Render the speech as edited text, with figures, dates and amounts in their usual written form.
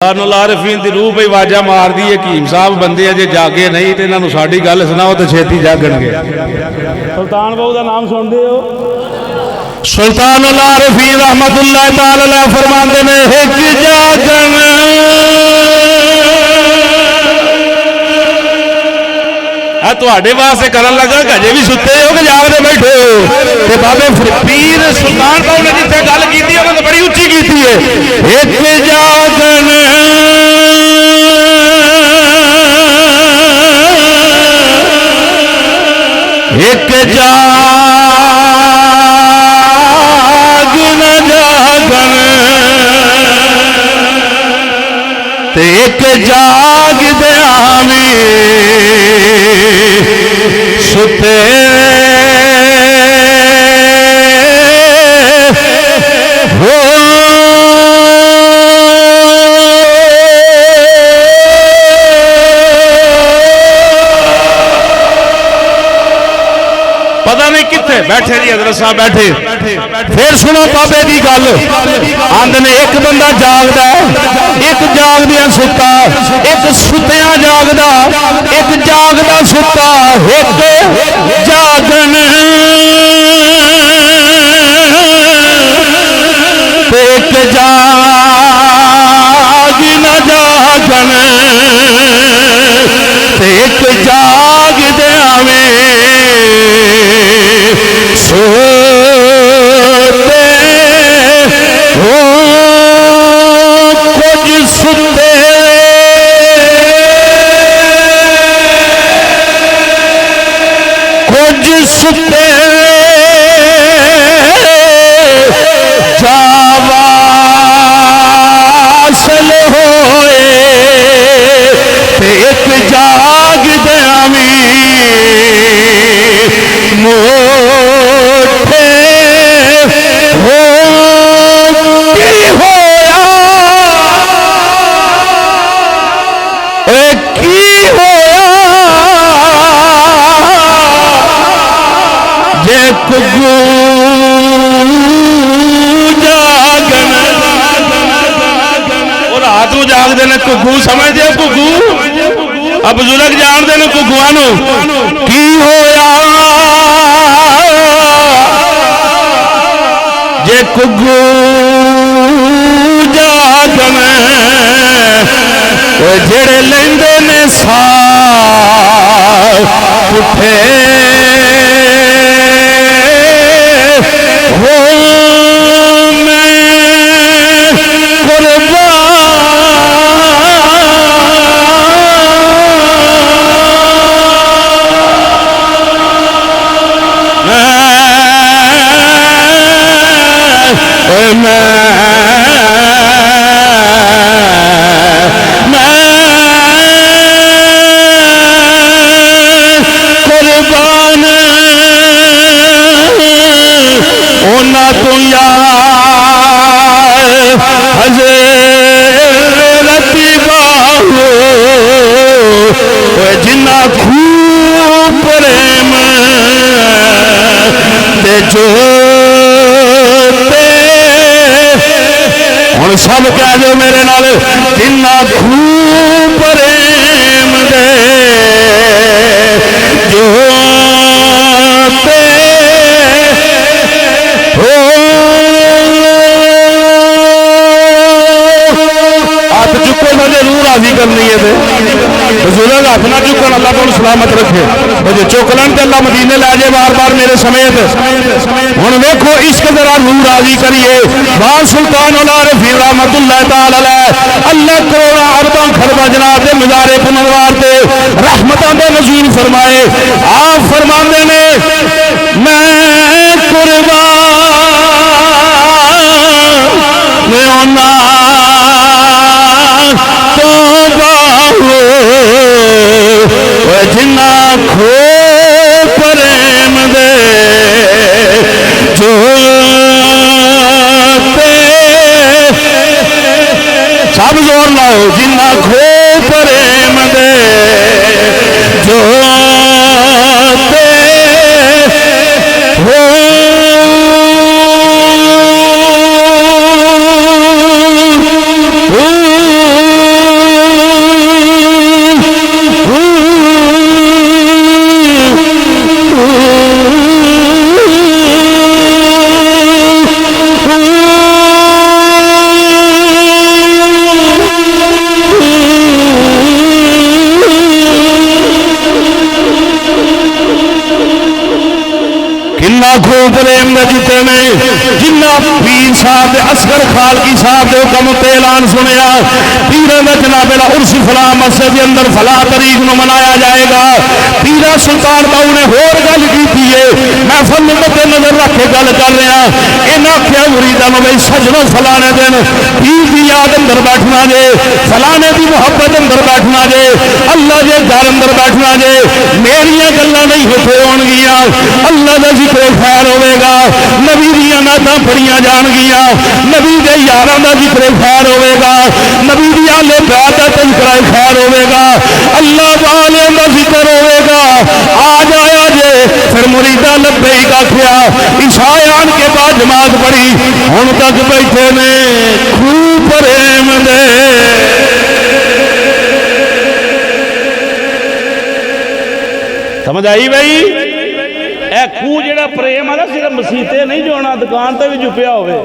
आरफीन की रूह पई वाजा मार दी है हकीम साहब बंदे अजे जागे नहीं तो इन्होंने साड़ी गल सुनाओ तो छेती जागणगे। सुल्तान बहु का नाम सुनते हो? सुल्तान आरफीन रहमतुल्लाह तआला अलैह फरमाते ने हिक जागण तुहाडे वास्ते करन लगा कि अजे भी सुते हो कि जागदे बैठे हो। ते बाबे पीर सुल्तान बहु ने जिथे गल की उन्होंने बड़ी उच्ची की है। हिक जागण एक जाग न जागन ते एक जाग दे आवी सुते हो पता नहीं कितने बैठे जी हजरत साहब बैठे। फिर सुनो बाबे की गल आंदे ने एक बंदा जागदा एक जागदिया सुता एक सुतिया जागदा एक जागदा सुता एक जागन एक जाग न जागन एक जाग दे आवे सोते हो कुछ सुते कुछ सुते जावासल होए एक जाग दे आवी मोटे हो की होया की होया जे कुगू जागन और रात को जागते ने कुगू समझते कुगू अब बुजुर्ग जानते हैं कुगुआ की होया जे कुगू जागन जेड़े लेंदे ने साह उठे हो कुर्बान ओना तो यार हज़रत बाहु जिन्ना खूब प्रेम ते जो हम सब कह दो मेरे नाल जिन्ना खूब प्रेम दे जो हो हाथ चुको ना जरूर राजी करनी है बुजुर्ग हाथ ना चुकन अल्लाह को सलामत रखे जो चुकलन तो अल्लाह मदीने लै जाए बार बार मेरे समेत। हुण वेखो इश्क जरा रूह राजी करिए बाल सुल्तान आरफीन रहमतुल्लाह तआला अलैह अल्लाह करोड़ा अरबां खरबां जनाब दे नज़ारे पुनरवार ते रहमतां दे नज़ूल फरमाए। आप फरमांदे ने मैं कुर्बान मैं ओना तो बाहु जिन्ना खो प्रेम दे जो सब जोर लाओ जिन्ना खो प्रेम दे जो हो अल्लाह को प्रेम दे जिते ने जिन्ना पीर साहब दे असगर खालकी साहब दे हुक्म ते ऐलान सुनिया पीरां दा जनाबे दा उर्स फला मस्जिद के अंदर फला तारीख नूं मनाया जाएगा। पीरा सुल्तान बाऊ ने होर गल कीती है, महफिल नूं मद्दे नजर रख के गल कर रहा। इन्हां आख्या मुरीदां नूं बई सजणों फलाने दिन पीर दी याद अंदर बैठना जे, फलाने दी मुहब्बत अंदर बैठना जे, अल्लाह दे घर अंदर बैठना जे। मेरियां गल्लां नहीं होते होणगियां, अल्लाह दा जिक्र खैर होवेगा, नबी दियां नातां पढ़ियां जाणगियां, नबी दे यारां दा जिक्र खैर होवेगा, नबी दी आले बैत दा तज़किरा खैर होवेगा, अल्लाह वाले दा जिक्र होवेगा। आ जाया जे फिर मुरीदा लब्बैक आखिया, इशाए आन के बाद जमात पढ़ी, हुण तक बैठे ने खूब प्रेम दे। समझ आई भाई? ए खूह जेड़ा प्रेम है ना सिर्फ मसीते नहीं जोना, दुकान ते भी जुपिया होवे।